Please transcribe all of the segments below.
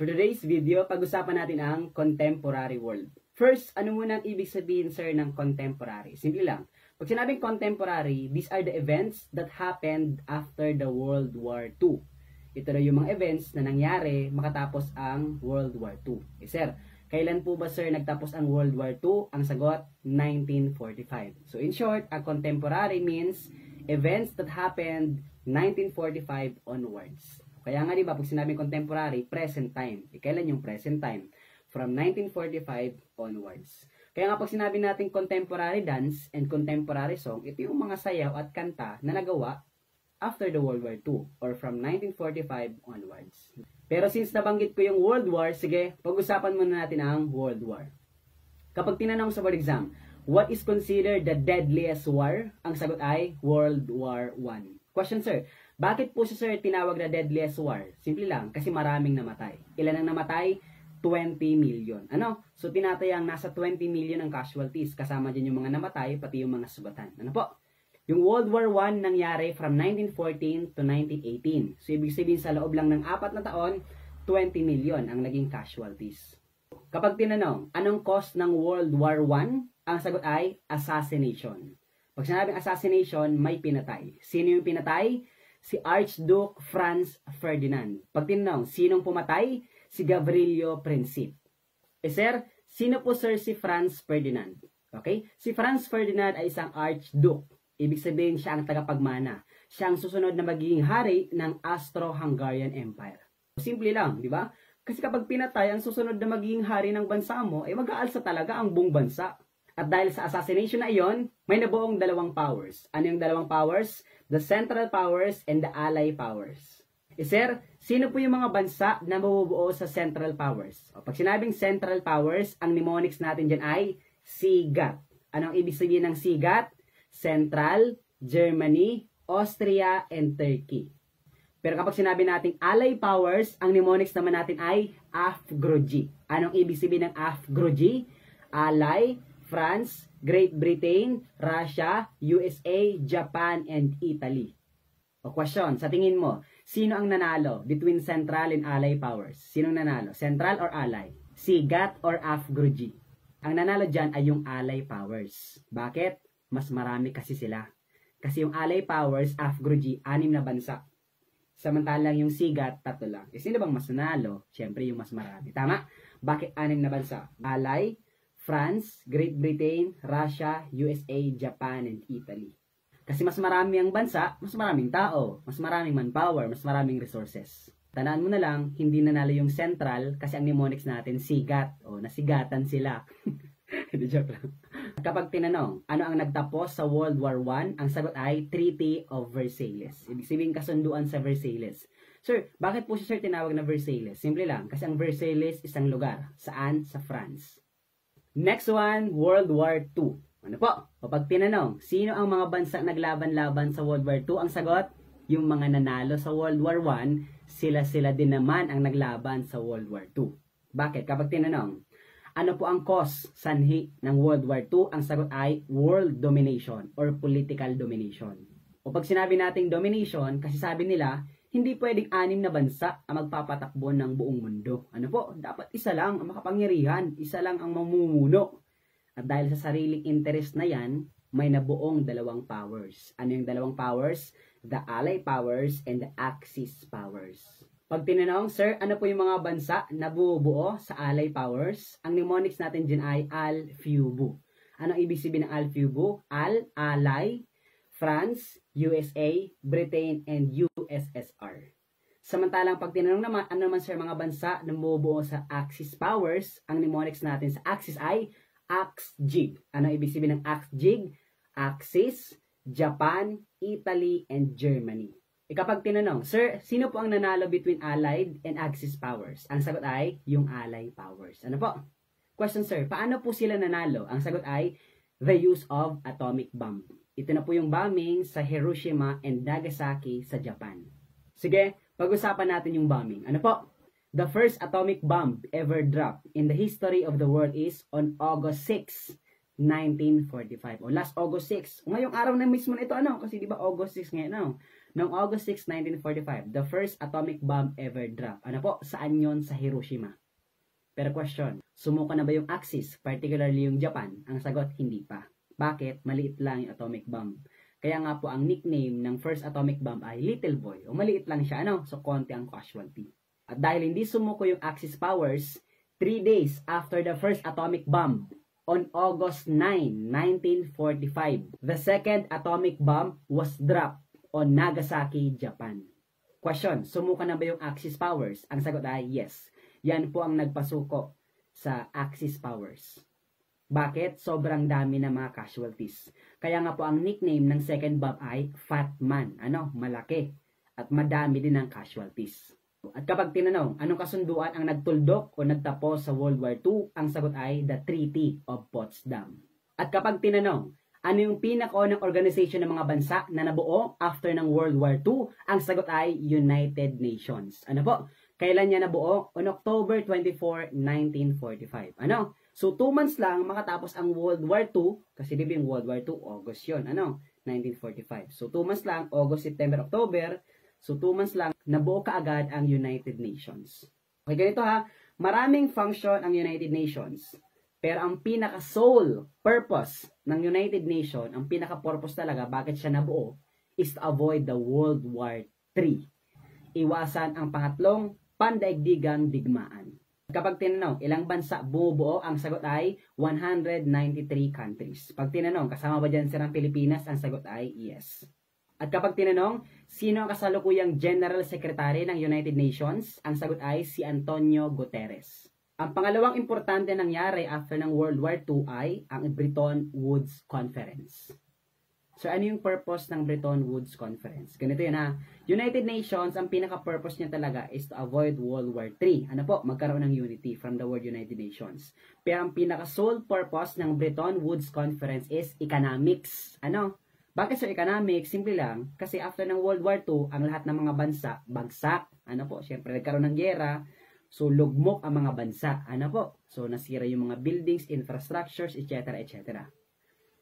For today's video, pag-usapan natin ang contemporary world. First, ano muna ang ibig sabihin, sir, ng contemporary? Simple lang. Pag sinabing contemporary, these are the events that happened after the World War II. Ito na yung mga events na nangyari makatapos ang World War II. Sir, kailan po ba, sir, nagtapos ang World War II? Ang sagot, 1945. So, in short, a contemporary means events that happened 1945 onwards. Kaya nga, di ba, pag sinabing contemporary, present time. Kailan yung present time? From 1945 onwards. Kaya nga, pag sinabi natin contemporary dance and contemporary song, ito yung mga sayaw at kanta na nagawa after the World War II or from 1945 onwards. Pero since nabanggit ko yung World War, sige, pag-usapan muna natin ang World War. Kapag tinanong sa board exam, what is considered the deadliest war? Ang sagot ay World War I. Question, sir, bakit po siya, sir, tinawag na deadliest war? Simple lang, kasi maraming namatay. Ilan ang namatay? 20 million. Ano? So, tinatayang nasa 20 million ang casualties. Kasama dyan yung mga namatay, pati yung mga sugatan. Ano po? Yung World War I nangyari from 1914 to 1918. So, ibig sabihin sa loob lang ng 4 na taon, 20 million ang naging casualties. Kapag tinanong, anong cause ng World War I? Ang sagot ay assassination. Pag sinabing assassination, may pinatay. Sino yung pinatay? Si Archduke Franz Ferdinand. Pag tinanong, sinong pumatay? Si Gavrilo Princip. Sir, sino po, sir, si Franz Ferdinand? Okay? Si Franz Ferdinand ay isang Archduke. Ibig sabihin, siya ang tagapagmana. Siya ang susunod na magiging hari ng Austro-Hungarian Empire. Simple lang, di ba? Kasi kapag pinatay ang susunod na magiging hari ng bansa mo, ay mag-aalsa talaga ang buong bansa. At dahil sa assassination na iyon, may nabuong dalawang powers. Ano yung dalawang powers? The Central Powers and the Allied Powers. Sir, sino po yung mga bansa na mabubuo sa Central Powers? O, pag sinabing Central Powers, ang mnemonics natin dyan ay SIGAT. Anong ibig sabihin ng SIGAT? Central, Germany, Austria, and Turkey. Pero kapag sinabi natin Allied Powers, ang mnemonics naman natin ay AFGROG. Anong ibig sabihin ng AFGROG? Ally, France, Great Britain, Russia, USA, Japan, and Italy. O question, sa tingin mo, sino ang nanalo between Central and Allied Powers? Sinong nanalo? Central or Allied? SIGAT or AFGROG? Ang nanalo dyan ay yung Allied Powers. Bakit? Mas marami kasi sila. Kasi yung Allied Powers, AFGROG, 6 na bansa. Samantalang yung SIGAT, 3 lang. Sino bang mas nanalo? Siyempre yung mas marami. Tama? Bakit 6 na bansa? Allied, France, Great Britain, Russia, USA, Japan, and Italy. Kasi mas marami ang bansa, mas maraming tao, mas maraming manpower, mas maraming resources. Tandaan mo na lang, hindi nanalo yung Central kasi ang mnemonics natin, SIGAT. O, nasigatan sila. Hindi, joke lang. Kapag tinanong, ano ang nagtapos sa World War I? Ang sagot ay Treaty of Versailles. Ibig sabihin kasunduan sa Versailles. Sir, bakit po siya, sir, tinawag na Versailles? Simple lang, kasi ang Versailles isang lugar. Saan? Sa France. Next one, World War II. Ano po? Kapag tinanong, sino ang mga bansa naglaban-laban sa World War II? Ang sagot, yung mga nanalo sa World War I, sila-sila din naman ang naglaban sa World War II. Bakit? Kapag tinanong, ano po ang cause, sanhi ng World War II? Ang sagot ay world domination or political domination. O pag sinabi nating domination, kasi sabi nila, hindi pwedeng 6 na bansa ang magpapatakbo ng buong mundo. Ano po? Dapat isa lang ang makapangyarihan, isa lang ang mamumuno. At dahil sa sariling interest na yan, may nabuong 2 powers. Ano yung 2 powers? The Allied Powers and the Axis Powers. Pag tinanong, sir, ano po yung mga bansa na bubuo sa Allied Powers? Ang mnemonics natin dyan ay ALFUBU. Anong ibig sabihin ng ALFUBU? Al, Ally, France, USA, Britain, and USSR. Samantalang pag tinanong naman, ano naman, sir, mga bansa na bubuo sa Axis Powers? Ang mnemonics natin sa Axis ay AXGIG. Ano ibig sabihin ng AXGIG? Axis, Japan, Italy, and Germany. Kapag tinanong, sir, sino po ang nanalo between Allied and Axis powers? Ang sagot ay yung Allied powers. Ano po? Question, sir, paano po sila nanalo? Ang sagot ay the use of atomic bomb. Ito na po yung bombing sa Hiroshima and Nagasaki sa Japan. Sige, pag-usapan natin yung bombing. Ano po? The first atomic bomb ever dropped in the history of the world is on August 6, 1945. O last August 6. Ngayong araw na mismo na ito, ano? Kasi di ba August 6 ngayon, ano? Noong August 6, 1945, the first atomic bomb ever dropped. Ano po? Saan yon? Sa Hiroshima. Pero question, sumuko na ba yung Axis, particularly yung Japan? Ang sagot, hindi pa. Bakit? Maliit lang yung atomic bomb. Kaya nga po ang nickname ng first atomic bomb ay Little Boy. O maliit lang siya, ano? So, konti ang casualty. At dahil hindi sumuko yung Axis powers, 3 days after the first atomic bomb, on August 9, 1945, the second atomic bomb was dropped on Nagasaki, Japan. Question, sumuko na ba yung Axis powers? Ang sagot ay yes. Yan po ang nagpasuko sa Axis powers. Bakit? Sobrang dami na mga casualties. Kaya nga po ang nickname ng second bomb ay Fat Man. Ano? Malaki. At madami din ang casualties. At kapag tinanong, anong kasunduan ang nagtuldok o nagtapos sa World War II? Ang sagot ay the Treaty of Potsdam. At kapag tinanong, ano yung pinakaunang organization ng mga bansa na nabuo after ng World War II? Ang sagot ay United Nations. Ano po? Kailan niya nabuo? On October 24, 1945. Ano? So, 2 months lang makatapos ang World War II, kasi di ba yung World War II, August yun. Ano? 1945. So, 2 months lang, August, September, October. So, 2 months lang, nabuo kaagad ang United Nations. Okay, ganito ha. Maraming function ang United Nations. Pero ang pinaka-sole purpose ng United Nations, ang pinaka-purpose talaga, bakit siya nabuo, is to avoid the World War III. Iwasan ang pangatlong pandaigdigang digmaan. Kapag tinanong, ilang bansa bumubuo, ang sagot ay 193 countries. Pag tinanong, kasama ba dyan sirang Pilipinas, ang sagot ay yes. At kapag tinanong, sino ang kasalukuyang General Secretary ng United Nations? Ang sagot ay si Antonio Guterres. Ang pangalawang importante nangyari after ng World War II ay ang Bretton Woods Conference. So, ano yung purpose ng Bretton Woods Conference? Ganito yun ha. United Nations, ang pinaka-purpose niya talaga is to avoid World War III. Ano po? Magkaroon ng unity from the word United Nations. Pero ang pinaka-sole purpose ng Bretton Woods Conference is economics. Ano? Bakit sa economics? Simple lang. Kasi after ng World War II, ang lahat ng mga bansa, bagsak. Ano po? Siyempre, nagkaroon ng giyera. So, lugmok ang mga bansa. Ano po? So, nasira yung mga buildings, infrastructures, etc. etc.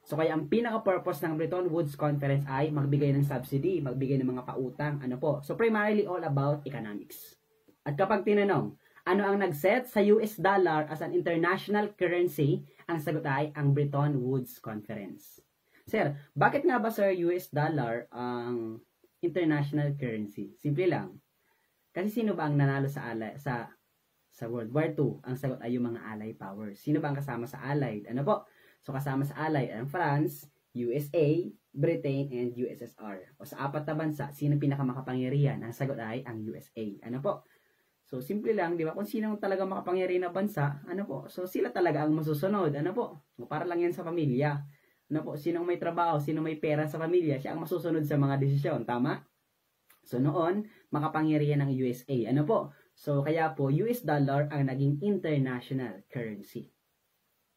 So, kaya ang pinaka-purpose ng Bretton Woods Conference ay magbigay ng subsidy, magbigay ng mga pautang, ano po. So, primarily all about economics. At kapag tinanong, ano ang nag-set sa US dollar as an international currency, ang sagot ay ang Bretton Woods Conference. Sir, bakit nga ba sir US dollar ang international currency? Simple lang. Kasi sino ba ang nanalo sa World War II? Ang sagot ay yung mga Allied powers. Sino ba ang kasama sa Allied? Ano po? So, kasama sa Allied ang France, USA, Britain, and USSR. O sa 4 na bansa, sino pinakamakapangyarihan? Ang sagot ay ang USA. Ano po? So, simple lang, di ba? Kung sino talaga makapangyarihan na bansa, ano po? So, sila talaga ang masusunod. Ano po? Para lang yan sa pamilya. Ano po? Sinong may trabaho, sino may pera sa pamilya, siya ang masusunod sa mga desisyon. Tama? So, noon, makapangyarihan ng USA. Ano po? So, kaya po, US dollar ang naging international currency.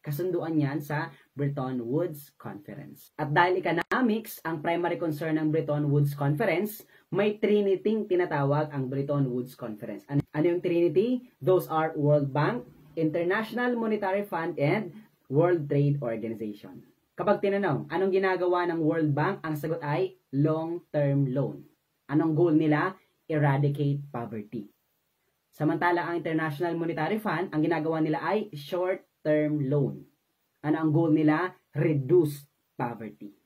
Kasunduan yan sa Bretton Woods Conference. At dahil economics ang primary concern ng Bretton Woods Conference, may Trinity tinatawag ang Bretton Woods Conference. Ano yung Trinity? Those are World Bank, International Monetary Fund, and World Trade Organization. Kapag tinanong, anong ginagawa ng World Bank? Ang sagot ay long-term loan. Anong goal nila? Eradicate poverty. Samantala, ang International Monetary Fund, ang ginagawa nila ay short-term loan. Ano ang goal nila? Reduce poverty.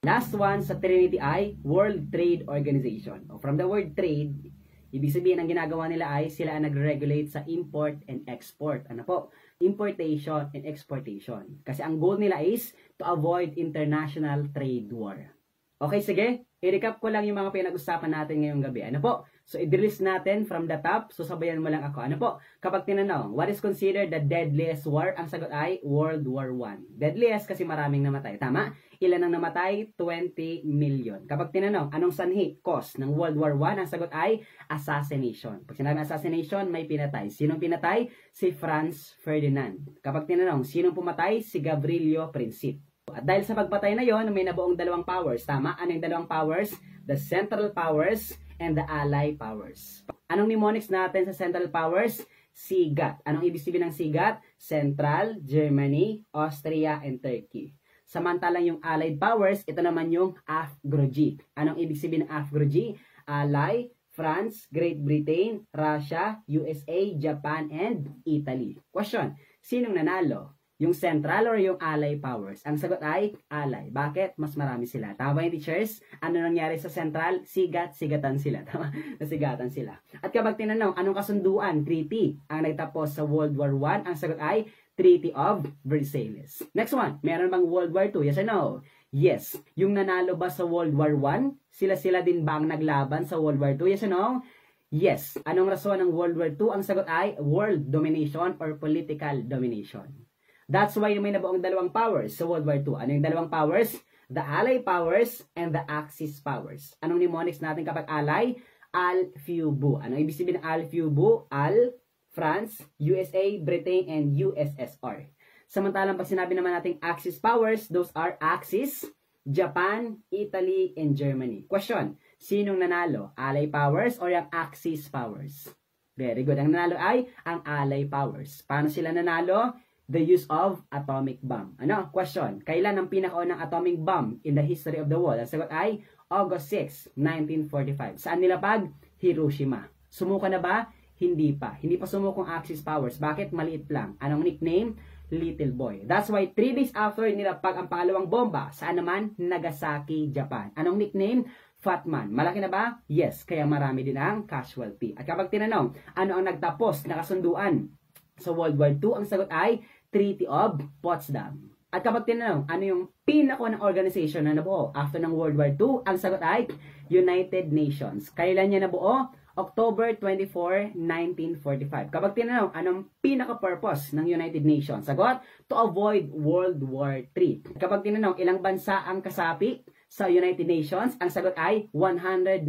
Last one sa Trinity ay World Trade Organization. O from the word trade, ibig sabihin ang ginagawa nila ay sila ang nagre-regulate sa import and export. Ano po? Importation and exportation. Kasi ang goal nila is to avoid international trade war. Okay, sige. I-recap ko lang yung mga pinag-usapan natin ngayong gabi. Ano po? So, i-release natin from the top. So, sabayan mo lang ako. Ano po? Kapag tinanong, what is considered the deadliest war? Ang sagot ay World War I. Deadliest kasi maraming namatay. Tama? Ilan ang namatay? 20 million. Kapag tinanong, anong sanhi, cause ng World War I? Ang sagot ay assassination. Pag sinabi assassination, may pinatay. Sinong pinatay? Si Franz Ferdinand. Kapag tinanong, sinong pumatay? Si Gabrielio Princip. At dahil sa pagpatay na yon, may nabuong dalawang powers. Tama? Ano yung dalawang powers? The Central Powers and the Allied Powers. Anong mnemonics natin sa Central Powers? SIGAT. Anong ibig sabihin ng SIGAT? Central, Germany, Austria, and Turkey. Samantalang yung Allied Powers, ito naman yung AFGROG. Anong ibig sabihin ng AFGROG? Ally, France, Great Britain, Russia, USA, Japan, and Italy. Question, sinong nanalo? Yung Central or yung Ally Powers? Ang sagot ay Ally. Bakit? Mas marami sila. Tama ba yung teachers? Ano nangyari sa Central? Sigatan sila. Tama? Nasigatan sila. At kapag tinanong, anong kasunduan? Treaty. Ang nagtapos sa World War I, ang sagot ay Treaty of Versailles. Next one, meron bang World War II? Yes or no? Yes. Yung nanalo ba sa World War I? Sila din ba ang naglaban sa World War II? Yes or no? Yes. Anong rason ng World War II? Ang sagot ay world domination or political domination. That's why may nabuong dalawang powers sa World War II. Ano yung dalawang powers? The Allied powers and the Axis powers. Anong mnemonics natin kapag Ally? Al-Fubu. Anong ibig sabihin ng Al-Fubu? Al, France, USA, Britain, and USSR. Samantalang pag sinabi naman nating Axis powers, those are Axis, Japan, Italy, and Germany. Question, sinong nanalo? Allied powers or yung Axis powers? Very good. Ang nanalo ay ang Allied powers. Paano sila nanalo? The use of atomic bomb. Ano? Question, kailan ang pinakaunang atomic bomb in the history of the world? Ang sagot ay August 6, 1945. Saan nilapag? Hiroshima. Sumuko na ba? Hindi pa. Hindi pa sumuko ang Axis powers. Bakit? Maliit lang. Anong nickname? Little boy. That's why 3 days after nilapag ang pangalawang bomba, saan naman? Nagasaki, Japan. Anong nickname? Fat Man. Malaki na ba? Yes. Kaya marami din ang casualty. At kapag tinanong, ano ang nagtapos na kasunduan sa World War II, ang sagot ay Treaty of Potsdam. At kapag tinanong, ano yung pinakaunang organization na nabuo after ng World War II, ang sagot ay United Nations. Kailan niya nabuo? October 24, 1945. Kapag tinanong, anong pinaka-purpose ng United Nations? Sagot, to avoid World War III. Kapag tinanong, ilang bansa ang kasapi sa United Nations? Ang sagot ay 193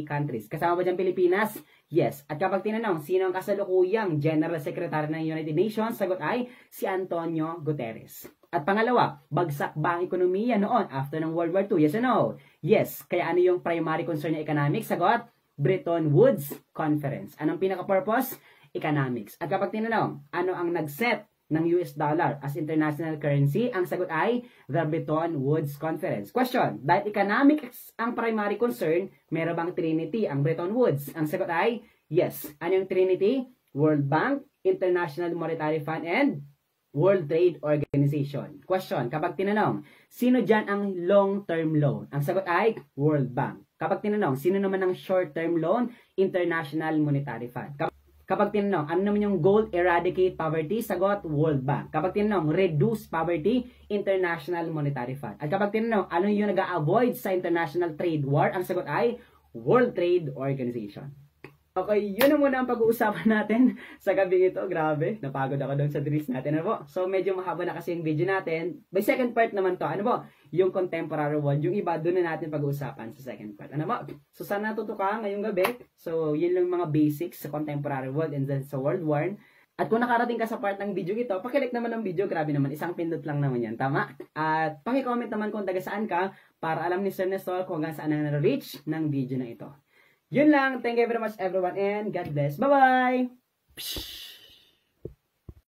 countries. Kasama ba dyan Pilipinas? Yes. At kapag tinanong, sino ang kasalukuyang General Secretary ng United Nations? Sagot ay si Antonio Guterres. At pangalawa, bagsak ba ang ekonomiya noon after ng World War II? Yes or no? Yes. Kaya ano yung primary concern ng economics? Sagot, Bretton Woods Conference. Anong pinaka-purpose? Economics. At kapag tinanong, ano ang nag-set ng US dollar as international currency? Ang sagot ay the Bretton Woods Conference. Question, dahil economics ang primary concern, meron bang Trinity ang Bretton Woods? Ang sagot ay yes. Ano yung Trinity? World Bank, International Monetary Fund, and World Trade Organization. Question, kapag tinanong, sino dyan ang long-term loan? Ang sagot ay World Bank. Kapag tinanong, sino naman ang short-term loan? International Monetary Fund. Kapag tinanong, ano naman yung goal? Eradicate poverty? Sagot, World Bank. Kapag tinanong, reduce poverty? International Monetary Fund. At kapag tinanong, ano yung nag-a-avoid sa international trade war? Ang sagot ay World Trade Organization. Okay, yun na muna ang pag-uusapan natin sa gabi ito. Grabe, napagod ako doon sa drills natin. Ano po? So, medyo mahaba na kasi yung video natin. By second part naman to, ano po? Yung contemporary world. Yung iba, doon na natin pag-uusapan sa second part. Ano po? So, sana natuto ka ngayong gabi. So, yun lang mga basics sa contemporary world and then sa world war. At kung nakarating ka sa part ng video ito, pakilike naman ng video. Grabe naman, isang pindot lang naman yan. Tama? At pakicomment naman kung taga saan ka para alam ni Sir Nestor kung hanggang saan na na-reach ng video na ito. Yun lang. Thank you very much everyone and God bless. Bye-bye!